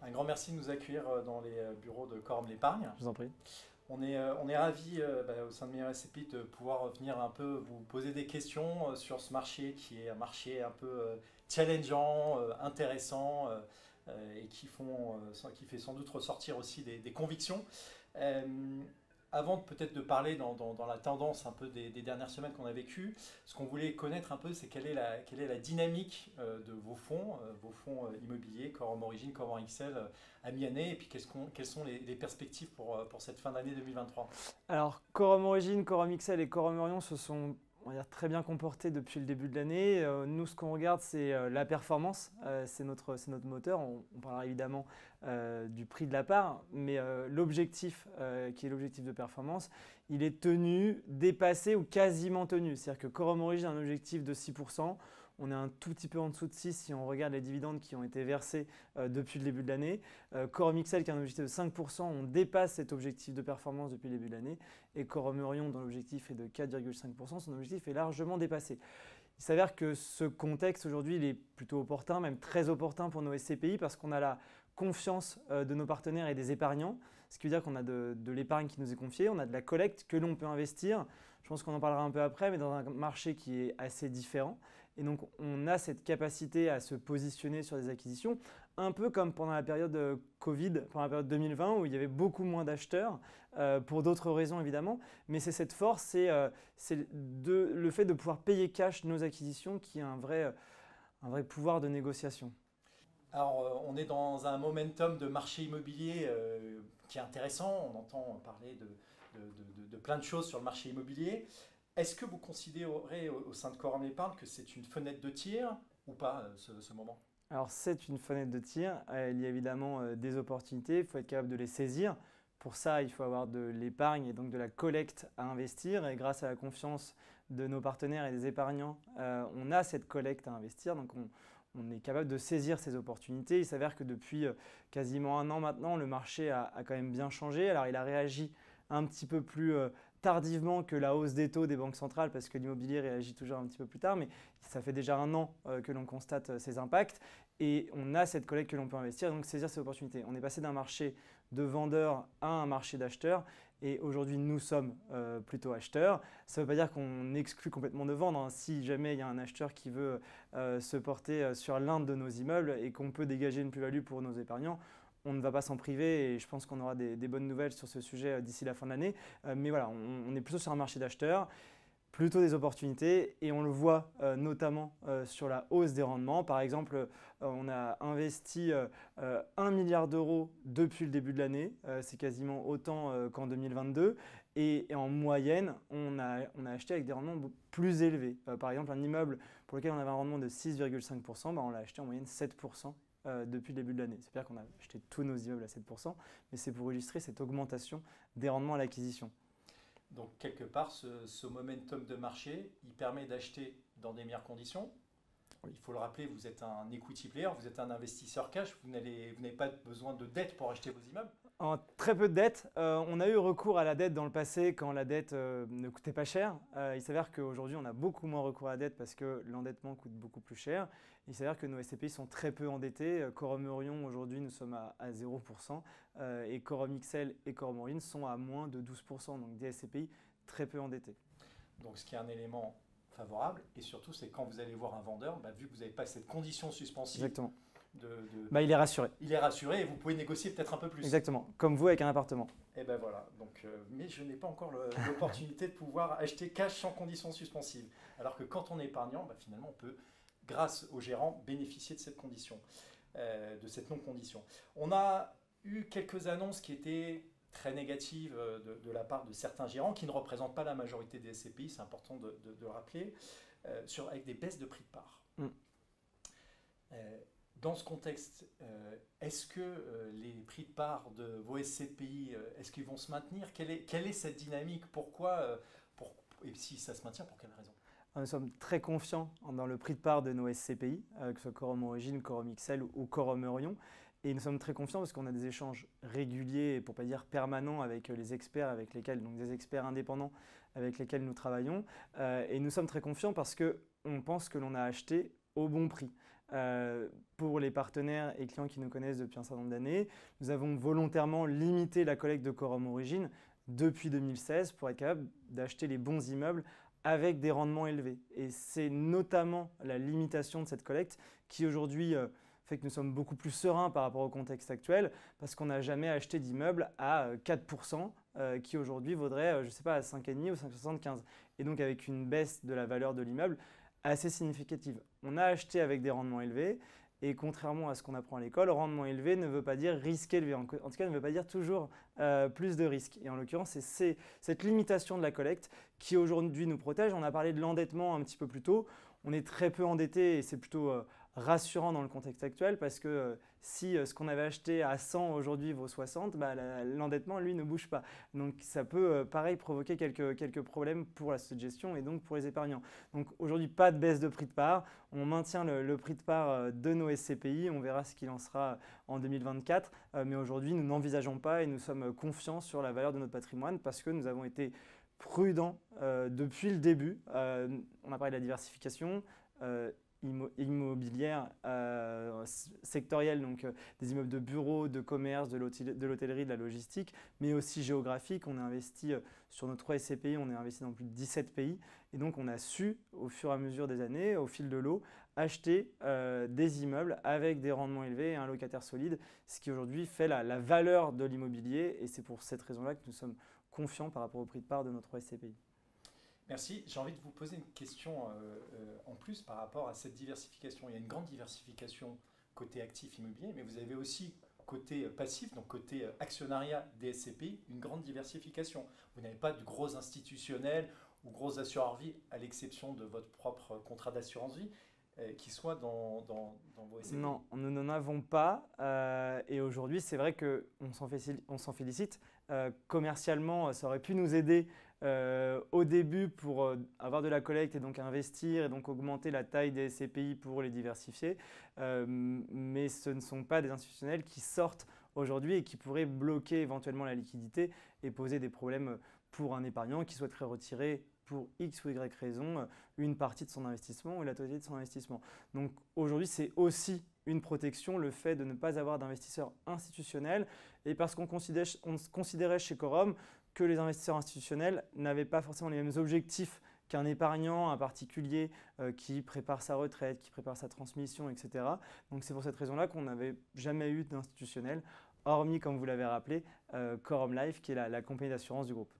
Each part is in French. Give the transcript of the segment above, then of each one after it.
Un grand merci de nous accueillir dans les bureaux de Corum l'Épargne. Je vous en prie. On est ravis au sein de Meilleur SCPI de pouvoir venir un peu vous poser des questions sur ce marché qui est un marché un peu challengeant, intéressant et qui fait sans doute ressortir aussi des convictions. Euh, Avant peut-être de parler dans la tendance un peu des dernières semaines qu'on a vécues, ce qu'on voulait connaître un peu, c'est quelle est la dynamique de vos fonds immobiliers, Corum Origine, Corum XL, à mi-année, et puis quelles sont les perspectives pour cette fin d'année 2023. Alors, Corum Origine, Corum XL et Corum Orion se sont, on va dire, très bien comportés depuis le début de l'année. Nous, ce qu'on regarde, c'est la performance. C'est notre moteur. On parlera évidemment du prix de la part, mais l'objectif, qui est l'objectif de performance, il est tenu, dépassé ou quasiment tenu. C'est-à-dire que Corum Origine a un objectif de 6%. On est un tout petit peu en dessous de 6 si on regarde les dividendes qui ont été versés depuis le début de l'année. Corum XL qui a un objectif de 5%, on dépasse cet objectif de performance depuis le début de l'année. Et Corum Orion, dont l'objectif est de 4,5%, son objectif est largement dépassé. Il s'avère que ce contexte aujourd'hui, il est plutôt opportun, même très opportun pour nos SCPI parce qu'on a la confiance de nos partenaires et des épargnants. Ce qui veut dire qu'on a de l'épargne qui nous est confiée, on a de la collecte que l'on peut investir. Je pense qu'on en parlera un peu après, mais dans un marché qui est assez différent. Et donc, on a cette capacité à se positionner sur des acquisitions, un peu comme pendant la période Covid, pendant la période 2020, où il y avait beaucoup moins d'acheteurs, pour d'autres raisons évidemment. Mais c'est cette force, c'est le fait de pouvoir payer cash nos acquisitions qui est un vrai pouvoir de négociation. Alors, on est dans un momentum de marché immobilier qui est intéressant. On entend parler de plein de choses sur le marché immobilier. Est-ce que vous considérez au sein de Corum l'Épargne que c'est une fenêtre de tir ou pas ce moment? Alors c'est une fenêtre de tir, il y a évidemment des opportunités, il faut être capable de les saisir. Pour ça, il faut avoir de l'épargne et donc de la collecte à investir. Et grâce à la confiance de nos partenaires et des épargnants, on a cette collecte à investir. Donc on est capable de saisir ces opportunités. Il s'avère que depuis quasiment un an maintenant, le marché a quand même bien changé. Alors il a réagi un petit peu plus tardivement que la hausse des taux des banques centrales parce que l'immobilier réagit toujours un petit peu plus tard, mais ça fait déjà un an que l'on constate ces impacts et on a cette collecte que l'on peut investir, donc saisir ces opportunités. On est passé d'un marché de vendeurs à un marché d'acheteurs et aujourd'hui nous sommes plutôt acheteurs. Ça ne veut pas dire qu'on exclut complètement de vendre, hein. Si jamais il y a un acheteur qui veut se porter sur l'un de nos immeubles et qu'on peut dégager une plus-value pour nos épargnants, on ne va pas s'en priver et je pense qu'on aura des bonnes nouvelles sur ce sujet d'ici la fin de l'année. Mais voilà, on est plutôt sur un marché d'acheteurs, plutôt des opportunités et on le voit notamment sur la hausse des rendements. Par exemple, on a investi 1 milliard d'euros depuis le début de l'année, c'est quasiment autant qu'en 2022 et en moyenne, on a acheté avec des rendements plus élevés. Par exemple, un immeuble pour lequel on avait un rendement de 6,5%, on l'a acheté en moyenne 7%. Depuis le début de l'année. C'est-à-dire qu'on a acheté tous nos immeubles à 7%, mais c'est pour illustrer cette augmentation des rendements à l'acquisition. Donc, quelque part, ce momentum de marché, il permet d'acheter dans des meilleures conditions. Oui. Il faut le rappeler, vous êtes un equity player, vous êtes un investisseur cash, vous n'avez pas besoin de dette pour acheter vos immeubles. En très peu de dettes. On a eu recours à la dette dans le passé quand la dette ne coûtait pas cher. Il s'avère qu'aujourd'hui, on a beaucoup moins recours à la dette parce que l'endettement coûte beaucoup plus cher. Il s'avère que nos SCPI sont très peu endettés. Corum Orion, aujourd'hui, nous sommes à 0%. Et Corum XL et Corum Origine sont à moins de 12%. Donc des SCPI très peu endettés. Donc, ce qui est un élément favorable. Et surtout, c'est quand vous allez voir un vendeur, vu que vous n'avez pas cette condition suspensive. Exactement. Il est rassuré. Il est rassuré et vous pouvez négocier peut-être un peu plus. Exactement, comme vous avec un appartement. Et ben voilà, donc, mais je n'ai pas encore l'opportunité de pouvoir acheter cash sans condition suspensive. Alors que quand on est épargnant, finalement, on peut, grâce au gérant, bénéficier de cette condition, de cette non-condition. On a eu quelques annonces qui étaient très négatives de la part de certains gérants qui ne représentent pas la majorité des SCPI, c'est important de le rappeler, avec des baisses de prix de part. Dans ce contexte, est-ce que les prix de part de vos SCPI, est-ce qu'ils vont se maintenir? Quelle est cette dynamique? Pourquoi et si ça se maintient, pour quelle raison? Nous sommes très confiants dans le prix de part de nos SCPI, que ce soit Corum Origine, Corum XL ou Corum Orion. Et nous sommes très confiants parce qu'on a des échanges réguliers, et pour ne pas dire permanents, avec les experts avec lesquels, donc des experts indépendants avec lesquels nous travaillons. Et nous sommes très confiants parce qu'on pense que l'on a acheté au bon prix. Pour les partenaires et clients qui nous connaissent depuis un certain nombre d'années, nous avons volontairement limité la collecte de Quorum Origine depuis 2016 pour être capable d'acheter les bons immeubles avec des rendements élevés. Et c'est notamment la limitation de cette collecte qui aujourd'hui fait que nous sommes beaucoup plus sereins par rapport au contexte actuel parce qu'on n'a jamais acheté d'immeubles à 4% qui aujourd'hui vaudrait, je ne sais pas, à 5,5 ou 5,75. Et donc avec une baisse de la valeur de l'immeuble assez significative. On a acheté avec des rendements élevés et contrairement à ce qu'on apprend à l'école, rendement élevé ne veut pas dire risque élevé. En tout cas, ne veut pas dire toujours plus de risques. Et en l'occurrence, c'est cette limitation de la collecte qui aujourd'hui nous protège. On a parlé de l'endettement un petit peu plus tôt. On est très peu endetté et c'est plutôt rassurant dans le contexte actuel parce que si ce qu'on avait acheté à 100 aujourd'hui vaut 60, l'endettement, lui, ne bouge pas. Donc ça peut, pareil, provoquer quelques problèmes pour la société de gestion et donc pour les épargnants. Donc aujourd'hui, pas de baisse de prix de part. On maintient le prix de part de nos SCPI. On verra ce qu'il en sera en 2024. Mais aujourd'hui, nous n'envisageons pas et nous sommes confiants sur la valeur de notre patrimoine parce que nous avons été prudents depuis le début. On a parlé de la diversification immobilière sectorielle, donc des immeubles de bureaux, de commerce, de l'hôtellerie, de la logistique, mais aussi géographique. On a investi sur nos 3 SCPI, on est investi dans plus de 17 pays. Et donc, on a su, au fur et à mesure des années, au fil de l'eau, acheter des immeubles avec des rendements élevés et un locataire solide, ce qui aujourd'hui fait la valeur de l'immobilier. Et c'est pour cette raison-là que nous sommes confiants par rapport au prix de part de nos 3 SCPI. Merci. J'ai envie de vous poser une question en plus par rapport à cette diversification. Il y a une grande diversification côté actif immobilier, mais vous avez aussi côté passif, donc côté actionnariat des SCPI, une grande diversification. Vous n'avez pas de gros institutionnels ou gros assureurs vie, à l'exception de votre propre contrat d'assurance vie, qui soit dans vos SCPI. Non, nous n'en avons pas. Et aujourd'hui, c'est vrai qu'on s'en félicite. Commercialement, ça aurait pu nous aider au début pour avoir de la collecte et donc investir et donc augmenter la taille des SCPI pour les diversifier. Mais ce ne sont pas des institutionnels qui sortent aujourd'hui et qui pourraient bloquer éventuellement la liquidité et poser des problèmes pour un épargnant qui souhaiterait retirer pour X ou Y raison une partie de son investissement ou la totalité de son investissement. Donc aujourd'hui, c'est aussi une protection, le fait de ne pas avoir d'investisseurs institutionnels et parce qu'on considérait chez Quorum que les investisseurs institutionnels n'avaient pas forcément les mêmes objectifs qu'un épargnant, un particulier qui prépare sa retraite, qui prépare sa transmission, etc. Donc c'est pour cette raison-là qu'on n'avait jamais eu d'institutionnel, hormis, comme vous l'avez rappelé, Quorum Life, qui est la compagnie d'assurance du groupe.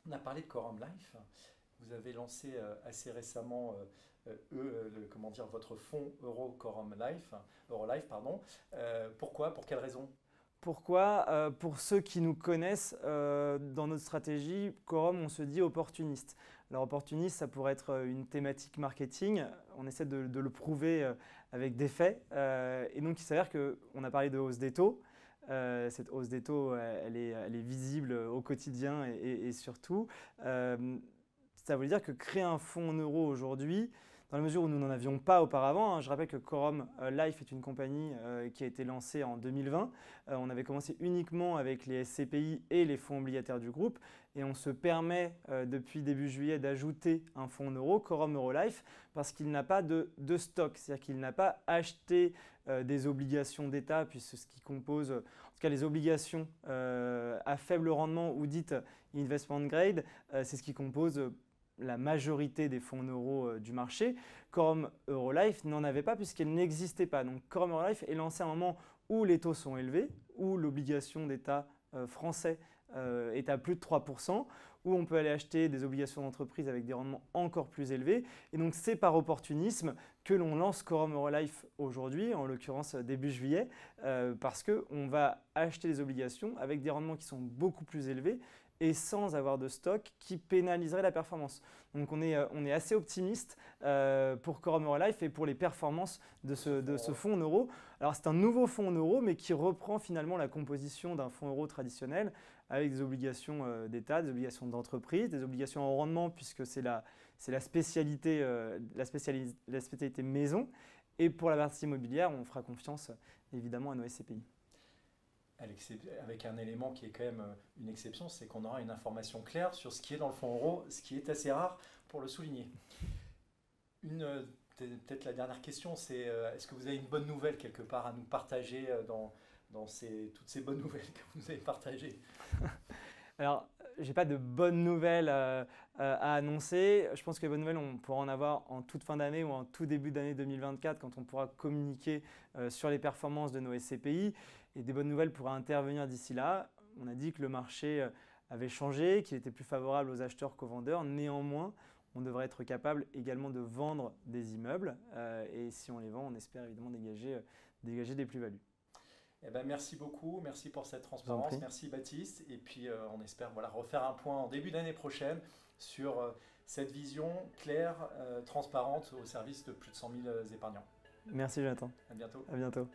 On a parlé de Quorum Life. Vous avez lancé assez récemment votre fonds Eurolife. Pourquoi? Pour quelle raison? Pourquoi? Pour ceux qui nous connaissent, dans notre stratégie, Quorum, on se dit opportuniste. Alors opportuniste, ça pourrait être une thématique marketing. On essaie de le prouver avec des faits. Et donc, il s'avère qu'on a parlé de hausse des taux. Cette hausse des taux, elle est visible au quotidien et surtout. Ça veut dire que créer un fonds en euros aujourd'hui, dans la mesure où nous n'en avions pas auparavant, je rappelle que Quorum Life est une compagnie qui a été lancée en 2020. On avait commencé uniquement avec les SCPI et les fonds obligataires du groupe et on se permet depuis début juillet d'ajouter un fonds en euros, Quorum Eurolife, parce qu'il n'a pas de stock, c'est-à-dire qu'il n'a pas acheté des obligations d'État, puisque ce qui compose, en tout cas les obligations à faible rendement ou dites investment grade, c'est ce qui compose la majorité des fonds en euros du marché. Quorum Eurolife n'en avait pas puisqu'elle n'existait pas. Donc Quorum Eurolife est lancé à un moment où les taux sont élevés, où l'obligation d'État français est à plus de 3%, où on peut aller acheter des obligations d'entreprise avec des rendements encore plus élevés. Et donc c'est par opportunisme que l'on lance Quorum Eurolife aujourd'hui, en l'occurrence début juillet, parce qu'on va acheter des obligations avec des rendements qui sont beaucoup plus élevés et sans avoir de stock qui pénaliserait la performance. Donc on est assez optimiste pour Quorum Eurolife et pour les performances de ce fonds en euros. Alors c'est un nouveau fonds en euros mais qui reprend finalement la composition d'un fonds euro traditionnel avec des obligations d'État, des obligations d'entreprise, des obligations en rendement puisque c'est la spécialité maison. Et pour la partie immobilière, on fera confiance évidemment à nos SCPI. Avec un élément qui est quand même une exception, c'est qu'on aura une information claire sur ce qui est dans le fonds euro, ce qui est assez rare pour le souligner. Une peut-être la dernière question, c'est est-ce que vous avez une bonne nouvelle quelque part à nous partager dans toutes ces bonnes nouvelles que vous nous avez partagées? Alors, j'ai pas de bonnes nouvelles à annoncer. Je pense que les bonnes nouvelles, on pourra en avoir en toute fin d'année ou en tout début d'année 2024 quand on pourra communiquer sur les performances de nos SCPI. Et des bonnes nouvelles pourraient intervenir d'ici là. On a dit que le marché avait changé, qu'il était plus favorable aux acheteurs qu'aux vendeurs. Néanmoins, on devrait être capable également de vendre des immeubles. Et si on les vend, on espère évidemment dégager des plus-values. Eh ben, merci beaucoup, merci pour cette Je vous en transparence, prie. merci Baptiste. Et puis on espère voilà, refaire un point en début d'année prochaine sur cette vision claire, transparente au service de plus de 100 000 épargnants. Merci Jonathan. À bientôt. À bientôt.